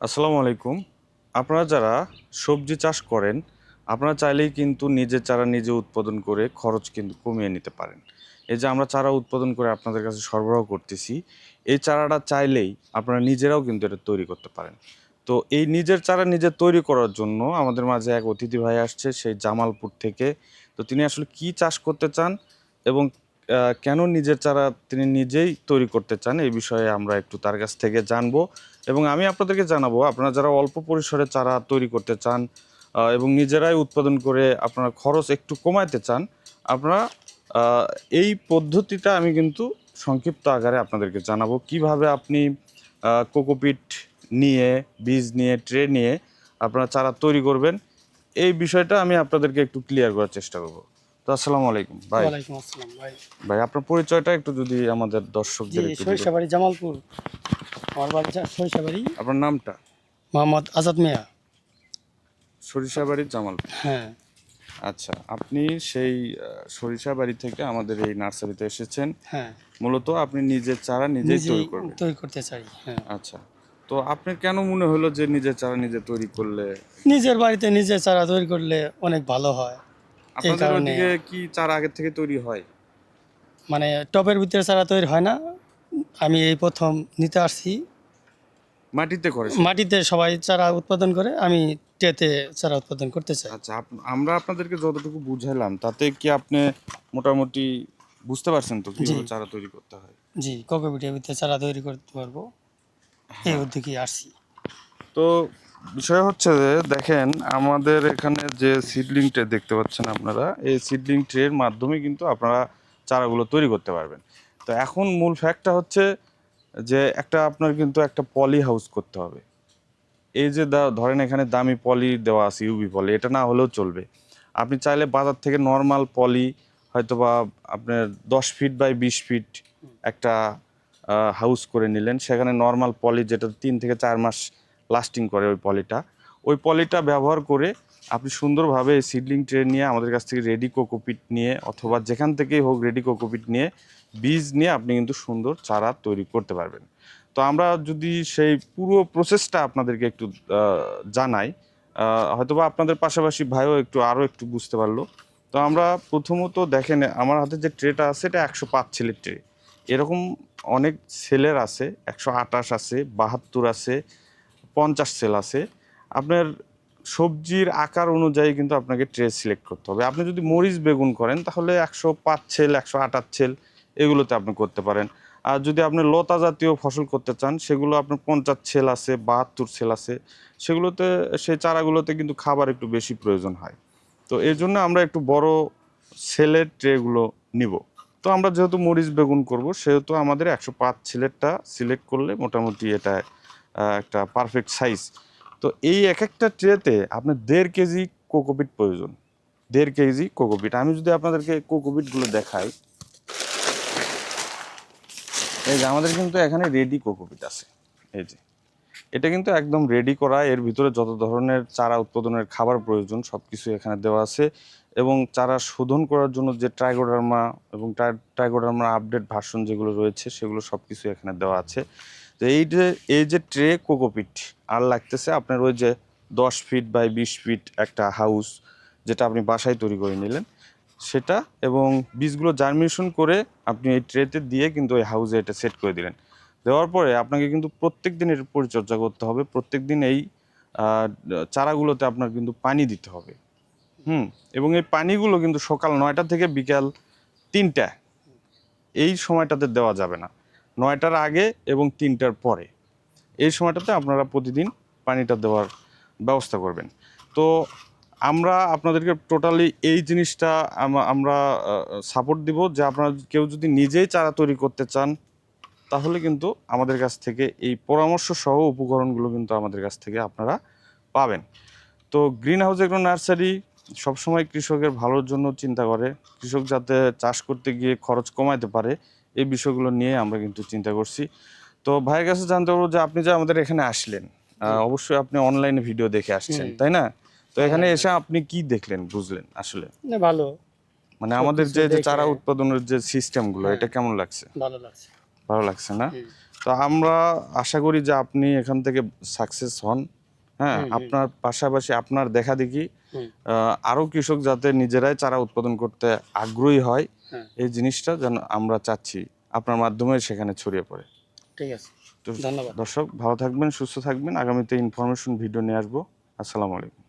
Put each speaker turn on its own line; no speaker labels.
আসসালামু আলাইকুম। আপনারা যারা সবজি চাষ করেন, আপনারা চাইলেই কিন্তু নিজের চারা নিজে উৎপাদন করে খরচ কিন্তু কমিয়ে নিতে পারেন। এই যে আমরা চারা উৎপাদন করে আপনাদের কাছে সরবরাহ করতেছি, এই চারাটা চাইলেই আপনারা নিজেরাও কিন্তু এটা তৈরি করতে পারেন। তো এই নিজের চারা নিজে তৈরি করার জন্য আমাদের মাঝে এক অতিথি ভাই আসছে সেই জামালপুর থেকে। তো তিনি আসলে কি চাষ করতে চান এবং কেন নিজের চারা তিনি নিজেই তৈরি করতে চান এই বিষয়ে আমরা একটু তার কাছ থেকে জানবো এবং আমি আপনাদেরকে জানাবো আপনারা যারা অল্প পরিসরে চারা তৈরি করতে চান এবং নিজেরাই উৎপাদন করে আপনারা খরচ একটু কমাতে চান, আপনারা আহ, এই পদ্ধতিটা আমি কিন্তু সংক্ষিপ্ত আকারে আপনাদেরকে জানাবো কিভাবে আপনি কোকোপিট নিয়ে বীজ নিয়ে ট্রে নিয়ে আপনারা চারা তৈরি করবেন। এই বিষয়টা আমি আপনাদেরকে একটু ক্লিয়ার করার চেষ্টা করব। তো আসসালামু আলাইকুম ভাই।
ওয়ালাইকুম আসসালাম ভাই।
ভাই আপনার পরিচয়টা একটু যদি আমাদের
জি,
দর্শকদের একটু দিতেন।
সরিষাবাড়ি জামালপুর। আমার বাড়ি সরিষাবাড়ি।
আপনার নামটা?
মোহাম্মদ আজাদ মিয়া।
সরিষাবাড়ির জামাল।
হ্যাঁ।
আচ্ছা, আপনি সেই সরিষাবাড়ি থেকে আমাদের এই নার্সারিতে এসেছেন।
হ্যাঁ,
মূলত আপনি নিজের চারা নিজেই
নিজেই
তৈরি করবেন।
তৈরি করতে চাই। হ্যাঁ,
আচ্ছা, তো আপনার কেন মনে হলো যে নিজের চারা নিজে তৈরি করলে?
নিজের বাড়িতে নিজে চারা তৈরি করলে অনেক ভালো হয়। এই
আপনাদের
কারণে
ওইদিকে কি চারা আগের থেকে তৈরি হয়?
মানে টবের ভিতরে চারা তৈরি হয় না। আমি এই প্রথম নিতে আসছি।
মাটিতে করে সব?
মাটিতে সবাই চারা উৎপাদন করে, আমি ট্রেতে চারা উৎপাদন করতে চাই।
আচ্ছা, আমরা আপনাদেরকে যতটুকু বুঝাইলাম তাতে কি আপনি মোটামুটি বুঝতে পারছেন তো
জি,
কিভাবে চারা তৈরি করতে হয়?
জি, কোকোপিটের ভিতরে চারা তৈরি করতে পারবো, এই উদ্যোগে আসছি।
তো বিষয় হচ্ছে যে দেখেন আমাদের এখানে যে সিডলিং ট্রে দেখতে পাচ্ছেন আপনারা, এই সিডলিং ট্রের মাধ্যমে কিন্তু আপনারা চারাগুলো তৈরি করতে পারবেন। তো এখন মূল ফ্যাক্টটা হচ্ছে যে একটা আপনার কিন্তু একটা পলি হাউস করতে হবে। এই যে ধরেন এখানে দামি পলি দেওয়া আছে, ইউভি পলি, এটা না হলেও চলবে। আপনি চাইলে বাজার থেকে নর্মাল পলি হয়তোবা আপনার 10 ফিট বাই 20 ফিট একটা হাউস করে নিলেন, সেখানে নর্মাল পলি যেটা 3 থেকে 4 মাস লাস্টিং করে ওই পলিটা ব্যবহার করে আপনি সুন্দরভাবে এই সিডলিং ট্রে নিয়ে আমাদের কাছ থেকে রেডি কোকোপিট নিয়ে অথবা যেখান থেকেই হোক রেডি কোকোপিট নিয়ে বীজ নিয়ে আপনি কিন্তু সুন্দর চারা তৈরি করতে পারবেন। তো আমরা যদি সেই পুরো প্রসেসটা আপনাদেরকে একটু জানাই, হয়তোবা আপনাদের পাশাপাশি ভাইও আরও একটু বুঝতে পারলো। তো আমরা প্রথমত দেখেন আমার হাতে যে ট্রেটা আছে এটা 105 সেলের ট্রে। এরকম অনেক সেলের আছে, 128 আছে, 72 আছে, 50 সেল আছে। আপনার সবজির আকার অনুযায়ী কিন্তু আপনাকে ট্রে সিলেক্ট করতে হবে। আপনি যদি মরিচ বেগুন করেন তাহলে 105 সেল, 128 সেল এগুলোতে আপনি করতে পারেন। আর যদি আপনি লতা জাতীয় ফসল করতে চান সেগুলো আপনার 50 সেল আছে, 72 সেল আছে। সেগুলোতে সেই চারাগুলোতে কিন্তু খাবার একটু বেশি প্রয়োজন হয়। তো এই জন্য আমরা একটু বড় সেলের ট্রেগুলো নিব। তো আমরা যেহেতু মরিচ বেগুন করব সেহেতু আমাদের 105 সেলেরটা সিলেক্ট করলে মোটামুটি এটা একটা পারফেক্ট সাইজ। তো এই এক একটা ট্রেতে আপনার 1.5 কেজি কোকোপিট প্রয়োজন। 1.5 কেজি কোকোপিট। আমি যদি আপনাদেরকে কোকোপিটগুলো দেখাই, এই যে আমাদের কিন্তু এখানে রেডি কোকোপিট আছে। এই যে এটা কিন্তু একদম রেডি করা, এর ভিতরে যত ধরনের চারা উৎপাদনের খাবার প্রয়োজন সব কিছু এখানে দেওয়া আছে এবং চারা শোধন করার জন্য যে ট্রাইকোডার্মা এবং ট্রাইকোডার্মা আপডেট ভার্সন যেগুলো রয়েছে সেগুলো সব কিছু এখানে দেওয়া আছে। তো এই যে ট্রে কোকোপিট আর লাগতেছে আপনার ওই যে 10 ফিট বাই 20 ফিট একটা হাউস যেটা আপনি বাসায় তৈরি করে নিলেন সেটা, এবং বীজগুলো জার্মিনেশন করে আপনি এই ট্রেতে দিয়ে কিন্তু ওই হাউসে এটা সেট করে দিলেন। দেওয়ার পরে আপনাকে কিন্তু প্রত্যেক দিন এর পরিচর্যা করতে হবে, প্রত্যেক দিন এই আহ, চারাগুলোতে আপনার কিন্তু পানি দিতে হবে। হুম। এবং এই পানিগুলো কিন্তু সকাল 9টা থেকে বিকাল 3টা এই সময়টাতে দেওয়া যাবে না। 9টার আগে এবং 3টার পরে এই সময়টাতে আপনারা প্রতিদিন পানিটা দেওয়ার ব্যবস্থা করবেন। তো আমরা আপনাদেরকে টোটালি এই জিনিসটা আমরা সাপোর্ট দিব যে আপনারা কেউ যদি নিজেই চারা তৈরি করতে চান তাহলে কিন্তু আমাদের কাছ থেকে এই পরামর্শ সহ উপকরণগুলো কিন্তু আমাদের কাছ থেকে আপনারা পাবেন। তো গ্রিন হাউস এগ্রো নার্সারি সবসময় কৃষকের ভালোর জন্য চিন্তা করে, কৃষক যাতে চাষ করতে গিয়ে খরচ কমাতে পারে এই বিষয়গুলো নিয়ে আমরা কিন্তু চিন্তা করছি। তো ভাইয়ের কাছে জানতে পারবো যে আপনি যে আমাদের এখানে আসলেন,
জি।
অবশ্যই আপনি অনলাইনে ভিডিও দেখে আসছেন তাই না? তো এখানে
অনলাইনে
এসে আপনি কি দেখলেন বুঝলেন আসলে?
না, ভালো।
মানে আমাদের
সবকিছু
যে যে
দেখে।
চারা উৎপাদনের যে সিস্টেমগুলো
হ্যাঁ,
এটা কেমন লাগছে?
ভালো লাগছে।
ভালো লাগছে না?
হুম।
তো আমরা আশা করি যে আপনি এখান থেকে সাকসেস হন। হ্যাঁ,
হুম, হুম।
আপনার পাশাপাশি আপনার দেখা দেখি
হুম।
আরও কৃষক যাতে নিজেরাই চারা উৎপাদন করতে আগ্রহী হয়,
হ্যাঁ,
এই জিনিসটা যেন আমরা চাচ্ছি আপনার মাধ্যমে সেখানে ছড়িয়ে পড়ে।
ঠিক আছে,
তো
ধন্যবাদ।
দর্শক ভালো থাকবেন, সুস্থ থাকবেন, আগামীতে ইনফরমেশন ভিডিও নিয়ে আসবো। আসসালামু আলাইকুম।